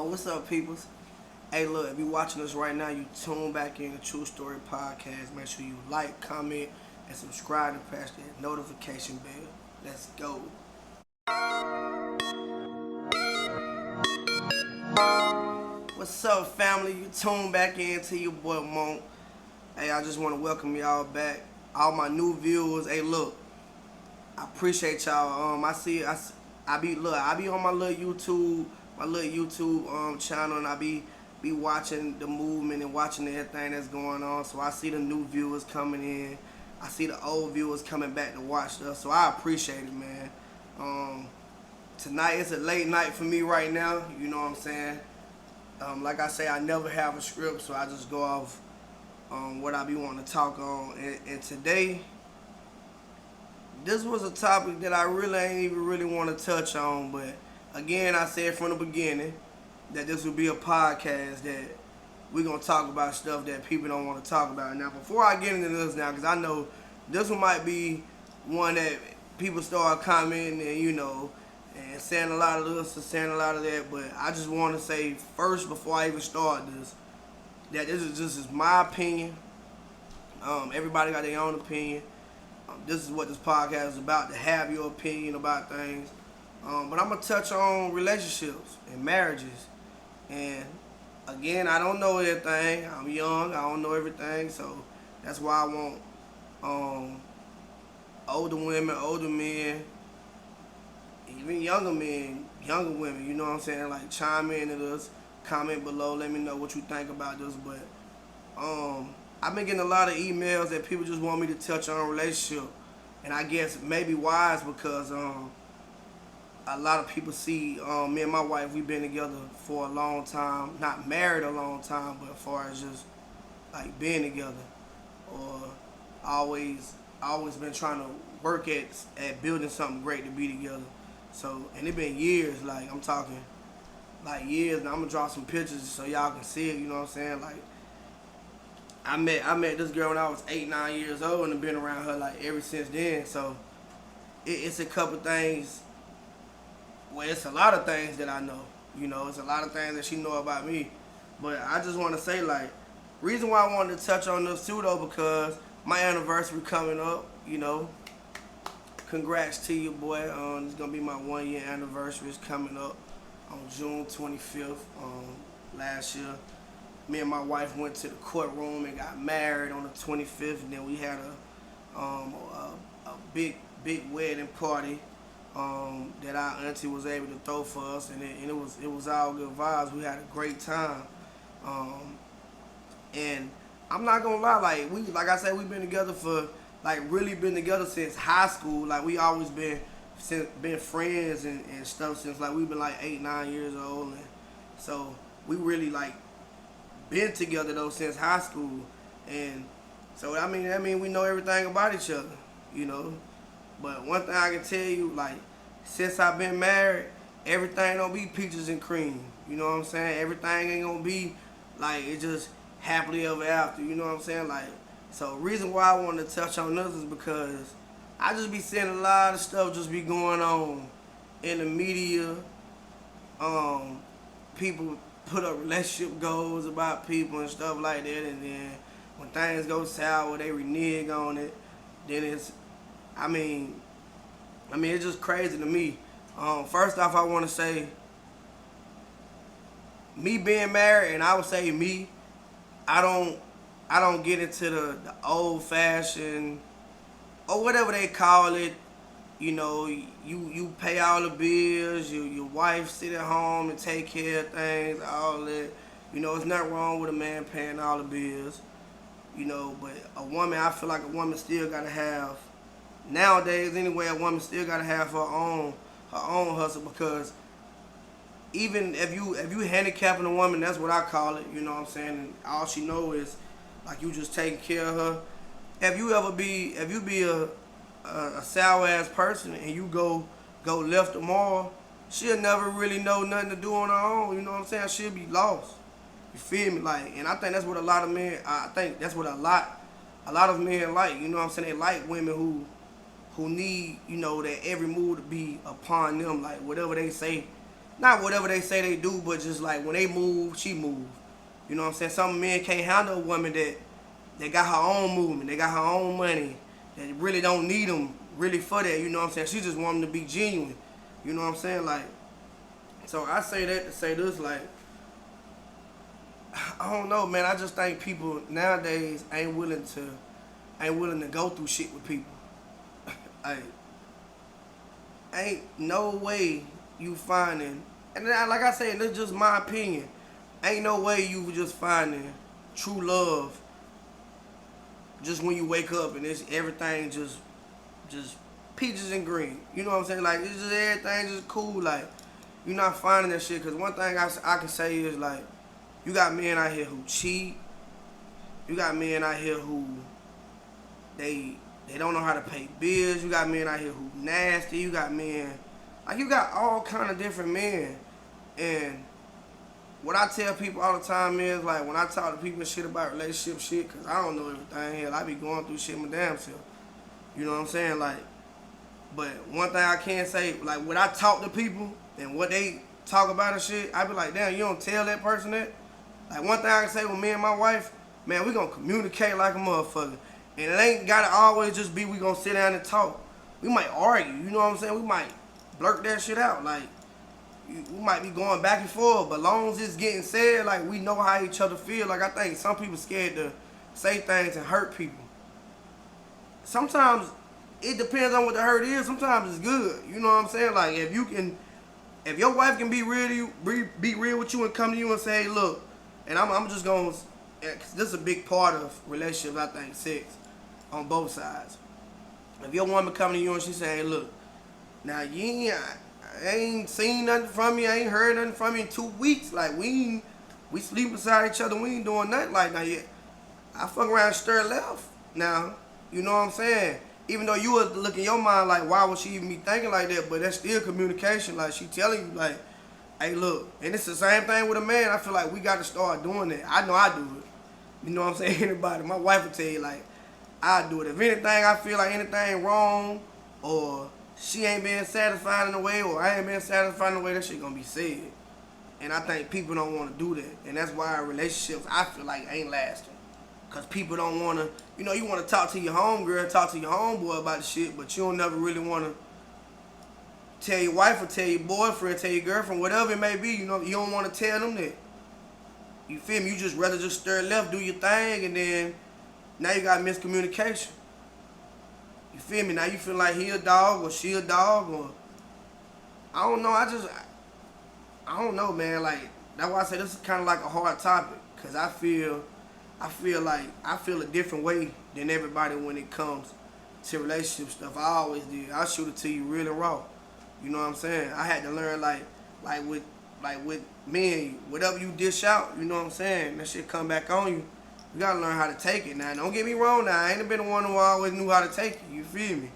Oh, what's up, peoples? Hey, look, if you're watching us right now, you tune back in the True Story Podcast. Make sure you like, comment, and subscribe and press that notification bell. Let's go. What's up, family? You tune back in to your boy Monk. Hey, I just want to welcome y'all back. All my new viewers. Hey, look, I appreciate y'all. I be on my little YouTube channel, and I be watching the movement and watching everything that's going on. So I see the new viewers coming in. I see the old viewers coming back to watch us. So I appreciate it, man. Um, Tonight it's a late night for me right now. You know what I'm saying? Like I say, I never have a script, so I just go off what I be wanting to talk on. And today, this was a topic that I really ain't even really want to touch on, but again, I said from the beginning that this would be a podcast that we're going to talk about stuff that people don't want to talk about. Now, before I get into this now, because I know this one might be one that people start commenting and saying a lot of this and saying a lot of that, but I just want to say first, before I even start this, that this is my opinion. Everybody got their own opinion. This is what this podcast is about, to have your opinion about things. But I'm going to touch on relationships and marriages. And again, I don't know everything. I'm young. I don't know everything. So that's why I want older women, older men, even younger men, younger women, you know what I'm saying? Like, chime in at us, comment below, let me know what you think about this. But I've been getting a lot of emails that people just want me to touch on relationship. And I guess maybe wise because a lot of people see me and my wife, we've been together for a long time. Not married a long time, but as far as just like being together. Or always been trying to work at building something great to be together. So, and it been years, like I'm talking like years. Now I'm gonna draw some pictures so y'all can see it, you know what I'm saying? Like, I met this girl when I was 8, 9 years old, and I've been around her like ever since then. So it's a couple things. Well, it's a lot of things that I know. You know, it's a lot of things that she know about me. But I just want to say, like, reason why I wanted to touch on this too, though, because my anniversary coming up. You know, congrats to you, boy. It's gonna be my 1 year anniversary. It's coming up on June 25th. Last year, me and my wife went to the courtroom and got married on the 25th, and then we had a big wedding party that our auntie was able to throw for us, and it was all good vibes. We had a great time, and I'm not gonna lie, like I said, we've been together for really been together since high school. Like, we always been friends and stuff since like we've been like 8, 9 years old, and so we really like been together though since high school. And so I mean we know everything about each other, you know. But one thing I can tell you, like, since I've been married, everything don't be peaches and cream. You know what I'm saying? Everything ain't gonna be like it just happily ever after. You know what I'm saying? Like, so reason why I wanted to touch on this is because I just be seeing a lot of stuff just be going on in the media. People put up relationship goals about people and stuff like that, and then when things go sour, they renege on it. Then I mean, it's just crazy to me. First off, I want to say, me being married, and I would say me, I don't get into the old fashioned or whatever they call it. You know, you pay all the bills, your wife sit at home and take care of things, all that. You know, there's nothing wrong with a man paying all the bills. You know, but a woman, I feel like a woman still gotta have, nowadays anyway, a woman still gotta have her own hustle, because even if you handicapping a woman, that's what I call it, you know what I'm saying, and all she know is like you just taking care of her. If you be a sour ass person and you go left tomorrow, she'll never really know nothing to do on her own, you know what I'm saying? She'll be lost. You feel me? Like, and I think that's what a lot of men, I think that's what a lot of men like, you know what I'm saying? They like women who need, you know, that every move to be upon them, like whatever they say, not whatever they say they do, but just like when they move, she move. You know what I'm saying? Some men can't handle a woman that they got her own movement, they got her own money, that really don't need them really for that. You know what I'm saying? She just want them to be genuine. You know what I'm saying? Like, so I say that to say this, like, I don't know, man. I just think people nowadays ain't willing to go through shit with people. Like, ain't no way you finding, and like I said, that's just my opinion. Ain't no way you just finding true love just when you wake up and it's everything just peaches and green. You know what I'm saying? Like, it's just everything just cool. Like, you're not finding that shit. Because one thing I can say is, like, you got men out here who cheat. You got men out here who they don't know how to pay bills. You got men out here who nasty. You got men, like, you got all kind of different men. And what I tell people all the time is, like, when I talk to people and shit about relationship shit, because I don't know everything. Hell, I be going through shit my damn self. You know what I'm saying? Like, but one thing I can say, like, when I talk to people and what they talk about and shit, I be like, damn, you don't tell that person that? Like, one thing I can say with me and my wife, man, we gonna communicate like a motherfucker. And it ain't gotta always just be we gonna sit down and talk. We might argue, you know what I'm saying? We might blurt that shit out. Like, we might be going back and forth, but long as it's getting said, like, we know how each other feel. Like, I think some people scared to say things and hurt people. Sometimes it depends on what the hurt is. Sometimes it's good. You know what I'm saying? Like, if your wife can be real with you and come to you and say, hey, look, and I'm just going to, this is a big part of relationships, I think, sex, on both sides. If your woman come to you and she say, hey, look, now I ain't seen nothing from you, I ain't heard nothing from you in 2 weeks. Like, we sleep beside each other, we ain't doing nothing like that yet. I fuck around and stir left now. You know what I'm saying? Even though you would look in your mind like, why would she even be thinking like that? But that's still communication. Like, she telling you, like, hey, look. And it's the same thing with a man. I feel like we got to start doing that. I know I do it. You know what I'm saying? Anybody. My wife will tell you, like, I do it. If anything, I feel like anything wrong, or she ain't being satisfied in a way, or I ain't being satisfied in a way, that shit gonna be said. And I think people don't want to do that. And that's why relationships, I feel like, ain't lasting. Because people don't want to, you know, you want to talk to your homegirl, talk to your homeboy about the shit, but you don't never really want to tell your wife or tell your boyfriend, tell your girlfriend, whatever it may be. You know, you don't want to tell them that. You feel me? You just rather just stir left, do your thing, and then now you got miscommunication. You feel me? Now you feel like he a dog or she a dog, or I don't know. I don't know, man. Like, that's why I say this is kind of like a hard topic, because I feel a different way than everybody when it comes to relationship stuff. I always did. I shoot it to you real and raw. You know what I'm saying? I had to learn like with men, whatever you dish out, you know what I'm saying? That shit come back on you. You gotta learn how to take it. Now, don't get me wrong. Now, I ain't been the one who always knew how to take it. You feel me?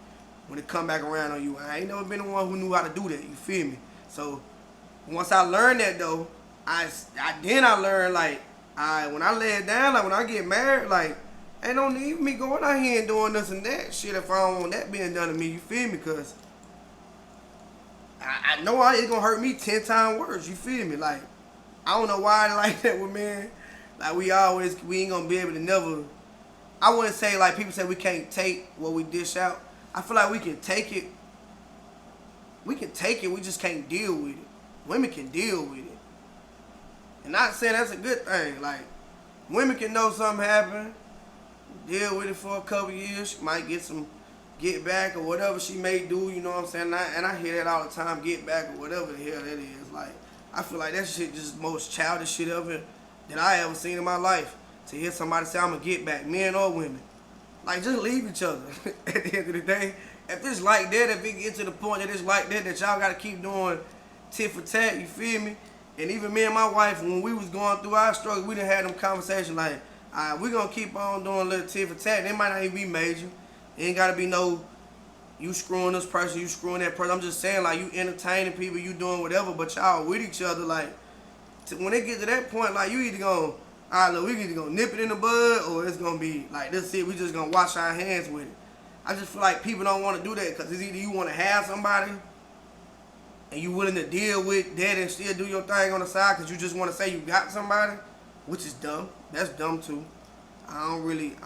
When it come back around on you, I ain't never been the one who knew how to do that. You feel me? So once I learned that though, I learned like, when I lay it down, like when I get married, like, ain't no need for me going out here and doing this and that shit if I don't want that being done to me, you feel me? Because I know it's going to hurt me 10 times worse, you feel me? Like, I don't know why I like that with men. Like, we ain't going to be able to never, I wouldn't say, like, people say we can't take what we dish out. I feel like we can take it. We can take it, we just can't deal with it. Women can deal with it. And not saying that's a good thing. Like, women can know something happened, deal with it for a couple years. She might get back or whatever she may do, you know what I'm saying? And I hear that all the time, get back or whatever the hell that is. Like, I feel like that shit just the most childish shit ever that I ever seen in my life. To hear somebody say, I'm going to get back, men or women. Like, just leave each other at the end of the day. If it's like that, if it gets to the point that it's like that y'all got to keep doing tit for tat, you feel me? And even me and my wife, when we was going through our struggle, we done had them conversations like, all right, we're going to keep on doing a little tit for tat. It might not even be major. It ain't got to be no, you screwing this person, you screwing that person. I'm just saying, like, you entertaining people, you doing whatever, but y'all with each other, like, when they get to that point, like, you either going, all right, look, we either going to nip it in the bud, or it's going to be, like, this it, we just going to wash our hands with it. I just feel like people don't want to do that, because it's either you want to have somebody, and you willing to deal with that and still do your thing on the side because you just want to say you got somebody, which is dumb. That's dumb too. I don't really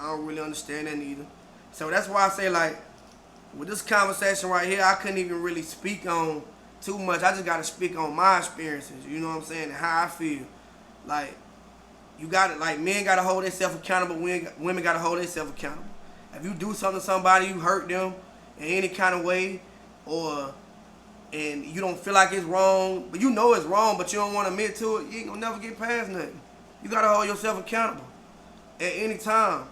understand that neither. So that's why I say, like, with this conversation right here, I couldn't even really speak on too much. I just gotta speak on my experiences. You know what I'm saying? And how I feel. Like, you gotta, like, men gotta hold themselves accountable. Women gotta hold themselves accountable. If you do something to somebody, you hurt them in any kind of way, and you don't feel like it's wrong, but you know it's wrong, but you don't want to admit to it, you ain't gonna never get past nothing. You gotta hold yourself accountable at any time,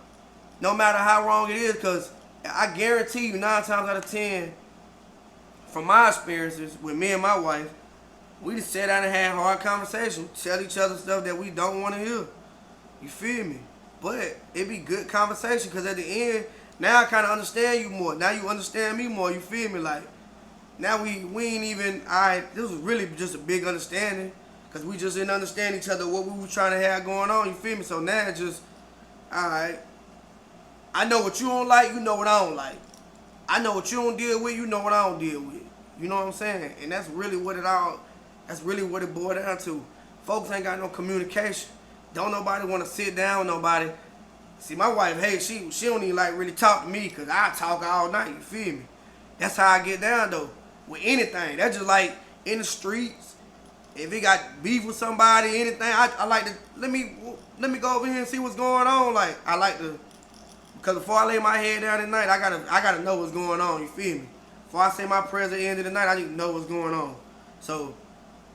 no matter how wrong it is, because I guarantee you 9 times out of 10, from my experiences with me and my wife, we just sat down and had hard conversations, tell each other stuff that we don't want to hear. You feel me? But it be good conversation, because at the end, now I kind of understand you more. Now you understand me more. You feel me? Like, now we ain't even, this was really just a big understanding, because we just didn't understand each other, what we were trying to have going on. You feel me? So now it's just, alright, I know what you don't like, you know what I don't like. I know what you don't deal with, you know what I don't deal with. You know what I'm saying? And that's really what it boiled down to. Folks ain't got no communication. Don't nobody want to sit down with nobody. See, my wife, hey, she don't even like really talk to me, because I talk all night, you feel me? That's how I get down though, with anything. That's just like in the streets. If he got beef with somebody, anything, I like to, let me go over here and see what's going on. Like, I like to, because before I lay my head down at night, I gotta know what's going on, you feel me? Before I say my prayers at the end of the night, I need to know what's going on. So,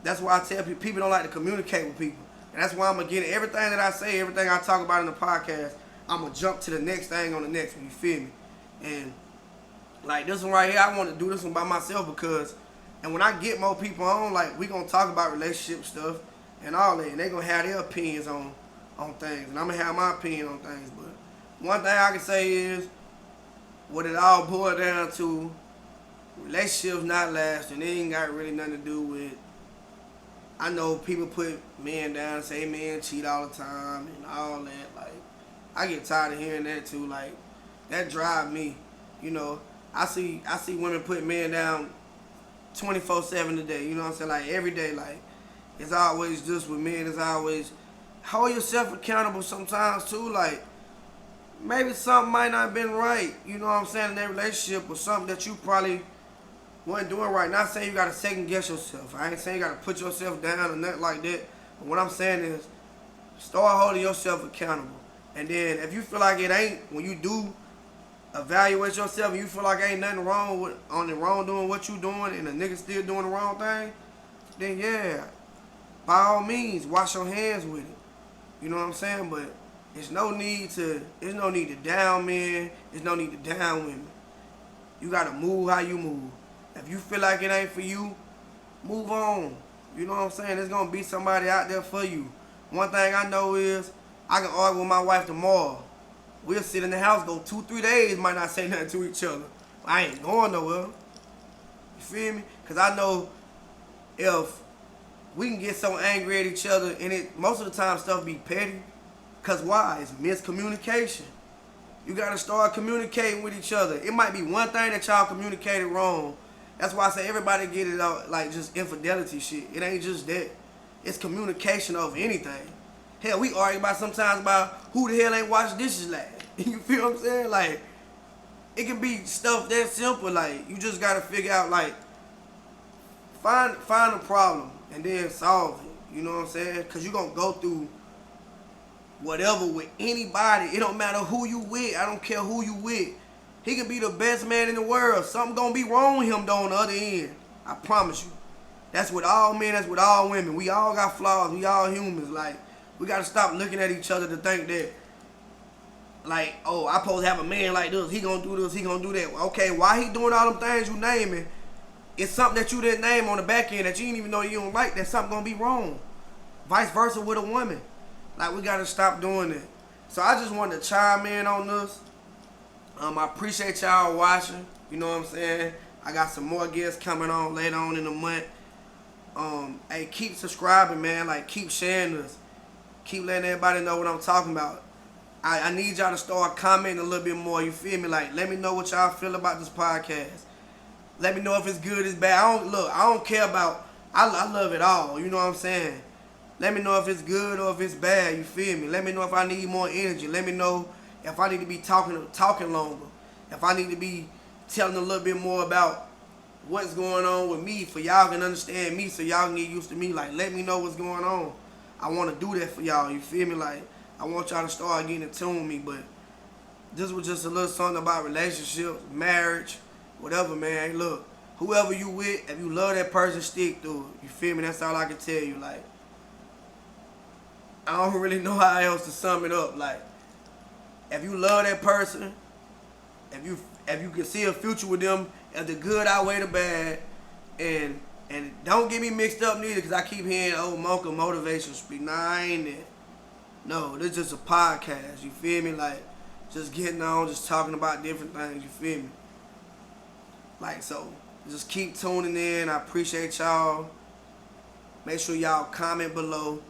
that's why I tell people don't like to communicate with people. And that's why I'm going to get everything that I say, everything I talk about in the podcast, I'm going to jump to the next thing on the next one, you feel me? And, like, this one right here, I want to do this one by myself because, and when I get more people on, like, we going to talk about relationship stuff and all that, and they going to have their opinions on things, and I'm going to have my opinion on things. But one thing I can say is, what it all boiled down to, relationships not lasting. It ain't got really nothing to do with, I know people put men down and say men cheat all the time and all that. Like, I get tired of hearing that too. Like, that drive me. You know, I see women put men down 24/7 today. You know what I'm saying? Like, every day. Like, it's always just with men. It's always hold yourself accountable sometimes too. Like, maybe something might not have been right. You know what I'm saying? In that relationship, or something that you probably wasn't doing right. Not saying you gotta second guess yourself. I ain't saying you gotta put yourself down or nothing like that. But what I'm saying is, start holding yourself accountable. And then if you feel like it ain't, when you do evaluate yourself and you feel like ain't nothing wrong with doing what you doing and the nigga still doing the wrong thing, then yeah, by all means, wash your hands with it. You know what I'm saying? But there's no need to down men. There's no need to down women. You gotta move how you move. If you feel like it ain't for you, move on. You know what I'm saying? There's gonna be somebody out there for you. One thing I know is, I can argue with my wife tomorrow. We'll sit in the house, go 2-3 days, might not say nothing to each other. I ain't going nowhere. You feel me? Because I know if we can get so angry at each other, and it most of the time stuff be petty. Because why? It's miscommunication. You got to start communicating with each other. It might be one thing that y'all communicated wrong. That's why I say everybody get it out, like just infidelity shit. It ain't just that. It's communication over anything. Hell, we argue sometimes about who the hell ain't washed dishes last. You feel what I'm saying? Like, it can be stuff that simple. Like, you just gotta figure out, like, find a problem and then solve it. You know what I'm saying? Cause you gonna go through whatever with anybody. It don't matter who you with. I don't care who you with. He can be the best man in the world. Something gonna be wrong with him though on the other end. I promise you. That's with all men, that's with all women. We all got flaws. We all humans. Like, we gotta stop looking at each other to think that, like, oh, I supposed to have a man like this. He gonna do this, he gonna do that. Okay, why he doing all them things you naming? It's something that you didn't name on the back end that you didn't even know you don't like. That something gonna be wrong. Vice versa with a woman. Like, we gotta stop doing that. So I just wanted to chime in on this. I appreciate y'all watching. You know what I'm saying? I got some more guests coming on later on in the month. Hey, keep subscribing, man. Like, keep sharing this. Keep letting everybody know what I'm talking about. I need y'all to start commenting a little bit more. You feel me? Like, let me know what y'all feel about this podcast. Let me know if it's good, it's bad. I don't care about. I love it all. You know what I'm saying? Let me know if it's good or if it's bad. You feel me? Let me know if I need more energy. Let me know if I need to be talking longer. If I need to be telling a little bit more about what's going on with me, for y'all can understand me, so y'all can get used to me. Like, let me know what's going on. I want to do that for y'all. You feel me? Like, I want y'all to start getting in tune with me. But this was just a little something about relationships, marriage, whatever, man. Hey, look, whoever you with, if you love that person, stick through it. You feel me? That's all I can tell you. Like, I don't really know how else to sum it up. Like, if you love that person, if you can see a future with them, if the good outweigh the bad, and don't get me mixed up neither, because I keep hearing Mocha motivation speak. Nah, I ain't it. No, this is just a podcast. You feel me? Like, just getting on, just talking about different things. You feel me? Like, so just keep tuning in. I appreciate y'all. Make sure y'all comment below.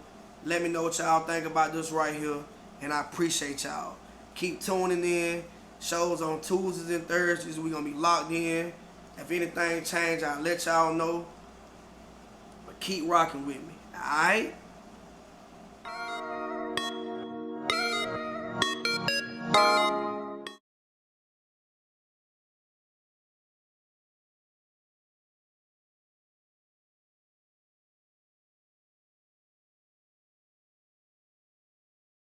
Let me know what y'all think about this right here, and I appreciate y'all. Keep tuning in. Shows on Tuesdays and Thursdays. We're going to be locked in. If anything change, I'll let y'all know. But keep rocking with me. Alright?